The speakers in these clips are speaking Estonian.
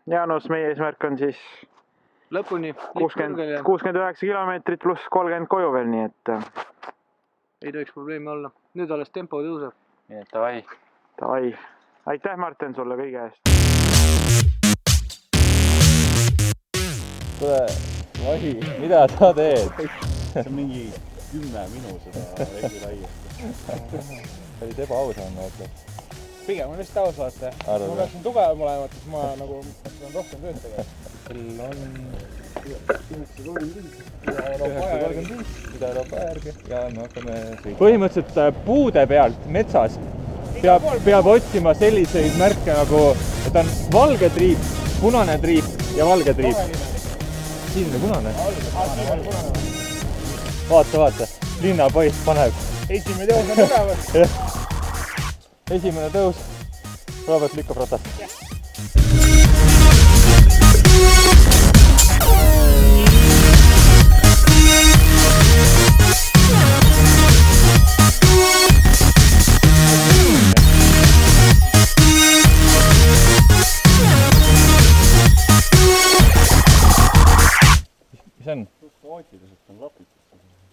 Jaanus, meie eesmärk on siis lõpuni 69 kilomeetrit pluss 30 koju veel, nii et ei tohiks probleemi olla. Nüüd alles tempo tõuseb. Nii et davai. Davai. Aitäh, Martin, sulle kõige eest. Tule, Vahi, mida sa teed? See on mingi 10 minu seda regi laia. Olid ebaaus on, vaata. Pigem on vist aus, vaata. Ma peaksin tugevam olema, siis ma nagu peaksin rohkem tööd tegema. Kell on 9.35. Ida-Euroopa järgi ja me hakkame sõitma. Põhimõtteliselt puude pealt metsas peab otsima selliseid märke nagu, et on valge triip, punane triip ja valge triip. Siin on punane. Vaata, linnapoiss paneb. Esimene tõus on tugevad. Esimene tõus. Robert lükkab ratast. Mis on? Ootiliselt on lapitud.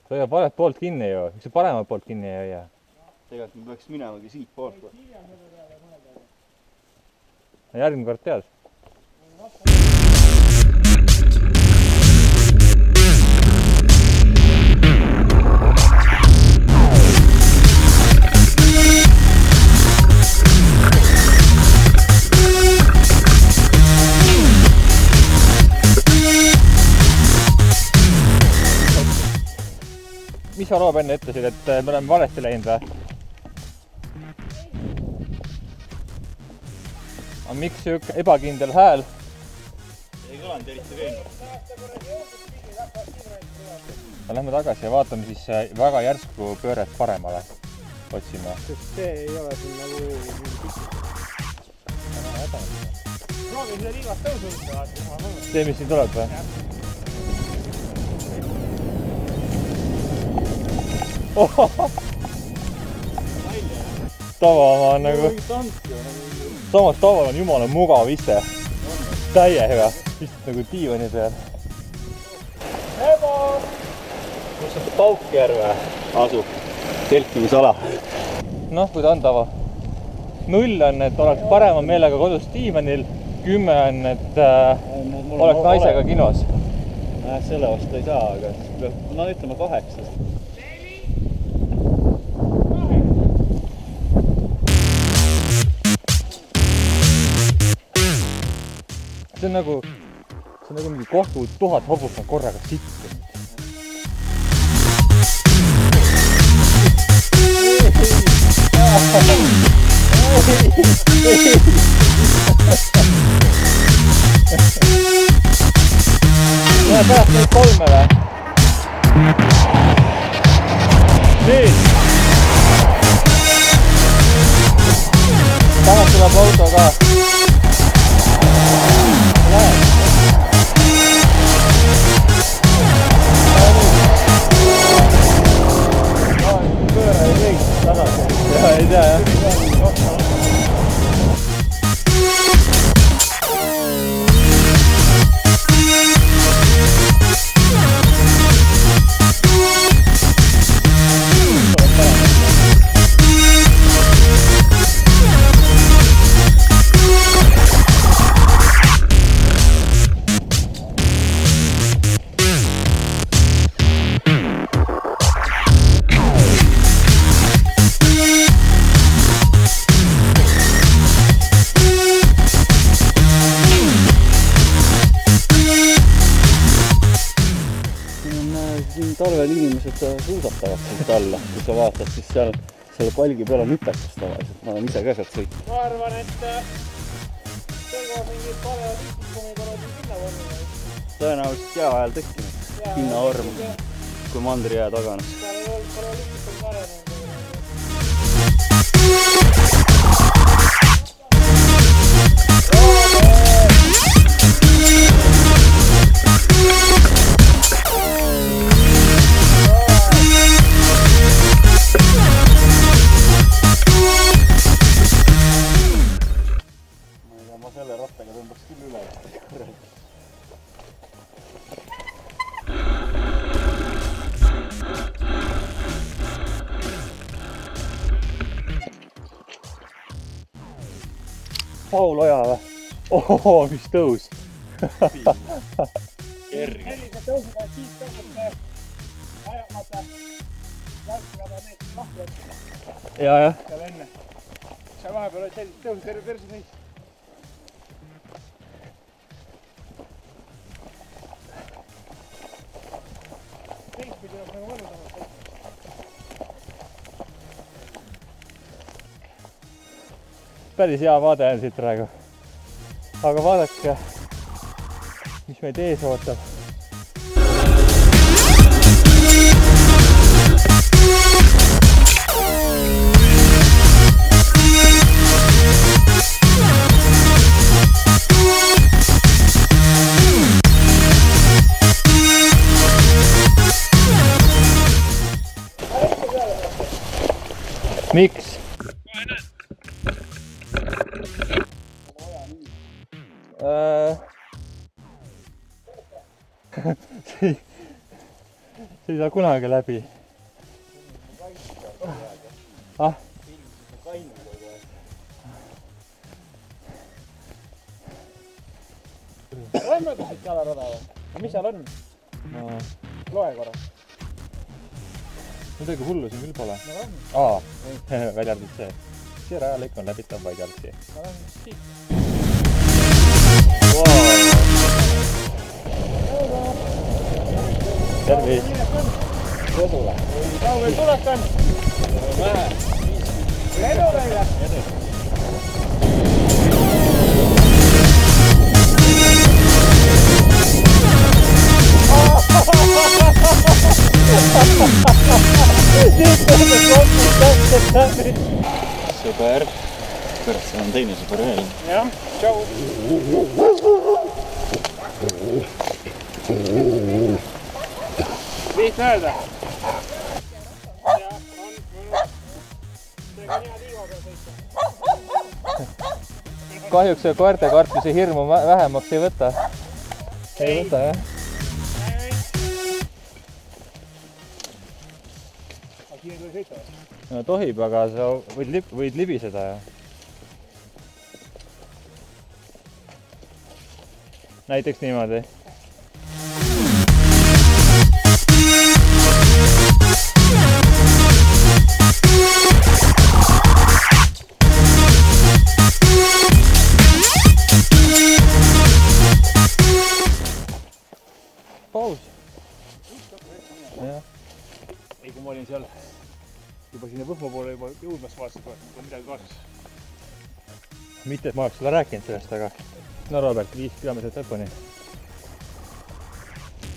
Sa hoiab valet poolt kinni ju. Miks sa paremat poolt kinni ei hoia? Tegelikult me peaks minemagi siit poolt. Järgmine kord tead. Mis sa Rob enne ütlesid, et me oleme valesti läinud või? Aga miks siuke ebakindel hääl? Ei kõlanud eriti veennud. Lähme tagasi ja vaatame siis väga järsku pööret paremale otsime. Sest see ei ole siin nagu proovi seda liigast tõusu üldse. See, mis siin tuleb või? Tava on nagu... Samas taval on jumala mugav iste. Täie hea. Istud nagu diivani peal. Kus on Paukjärve asub? Telkimisala. Noh, kui ta on tava. 0 on, et oleks parema meelega kodus diivanil. 10 on, et oleks naisega kinos. Selle vastu ei saa, aga no ütleme 8. See on nagu mingi kohtu 1000 hobust on korraga sittu. Lähe pärast neid 3 või? Nüüd! Tagant tuleb auto ka. Ei tea, jah. Talvel inimesed suusatavad siit alla, kui sa vaatad, siis seal selle palgi peal on hüpetus tavaliselt. Ma olen ise ka sealt sõitnud. Ma arvan, et see koos mingi paleoliitikumi korrad pinnavormi. Tõenäoliselt jää ajal tekkinud pinnavorm, kui mandrijää taganes. Paleoliitikum ka arenenud. Ma selle rattaga tõmbaks küll üle. Paul Oja või? Ohoo, mis tõus! Sellise tõusuga siis tõusute ajamata jalgada need lahti Ja. seal enne. Sa vahepeal oled sellised tõusud terve perse seis. Teistpidi on nagu mõnusam. Päris hea vaade on siit praegu. Aga vaadake, mis meid ees ootab. Miks? See ei saa kunagi läbi. Ah? Lähme siit jalarada või? Mis seal on? No, Loe korra. midagi hullu siin küll pole. No lähme. Välja arvatud see. See rajalõik on läbitav vaid jalgsi. No lähme siit. Tervis! Kodule. Kaugel tulek on? Vähe. Edu meile! Sõber. Kurat, see on teine sõber veel. Jah, tšau! Lihtne öelda. Jah, on mõnus. Seega nii liiva peal sõita. Kahjuks see koerte kartmise hirmu vähemaks ei võta. Ei võta, jah. Aga kiire tuli sõita või? No tohib, aga sa võid libiseda, jah. Näiteks niimoodi. Paus. Jah. Ei, kui ma olin seal juba sinna Võhma poole juba jõudmas vaatasin, kui midagi kaasas. Mitte, et ma oleks sulle rääkinud sellest, aga no Robert, 5 kilomeetrit lõpuni.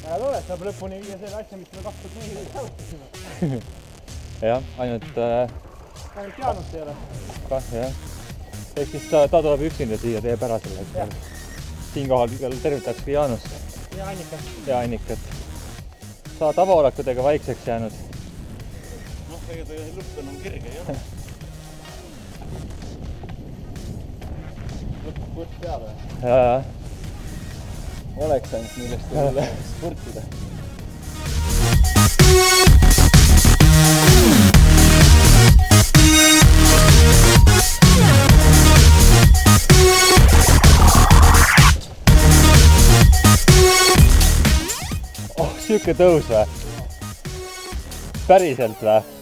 Väga tore, et saab lõpuni viia selle asja, mis me 2014 alustasime. Jah, ainult Ainult Jaanust ei ole. kah, jah. Ehk siis ta tuleb üksinda siia, teeb ära selle hetkel. Siinkohal tervitaks ka Jaanust. Ja Annikat. Ja Annikat. Sa tavaolekutega vaikseks jäänud. Noh, ega ta lõpp enam kerge ei ole. Lõpp võrt peale. Jaa. Oleks ainult millest jälle sportida. Oh, siuke tõus või? Päriselt või?